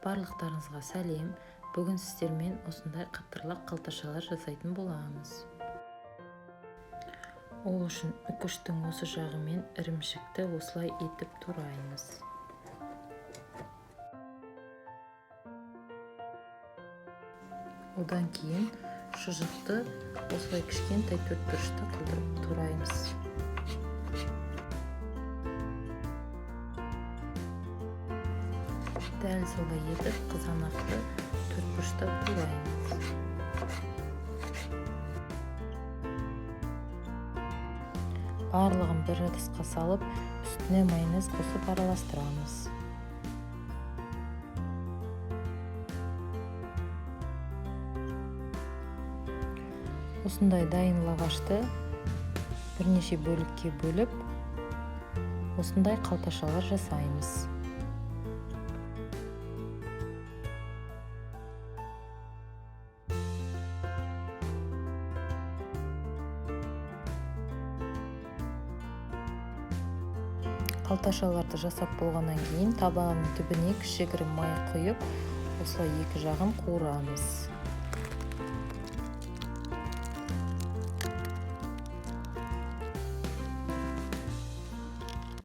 Барлықтарыңызға сәлем. Бүгін сіздермен осындай қаттырлақ қалташалар жасайтын боламыз. Ол үшін үкіштің осы жағы мен ірімшікті осылай етіп тураймыз. Одан кейін шұжықты осылай кішкентай төртбұрышты қылдырып тураймыз. Дәл солай етіп қызанақты төртбұрыштап тураймыз. Барлығын бір ыдысқа салып, үстіне майонез қосып араластырамыз. Осындай дайын лавашты бірнеше бөлікке бөліп, осындай қалташалар жасаймыз. Қалташаларды жасап болғаннан кейін табағының түбіне кішігірім май құйып, осылай екі жағын қуырамыз.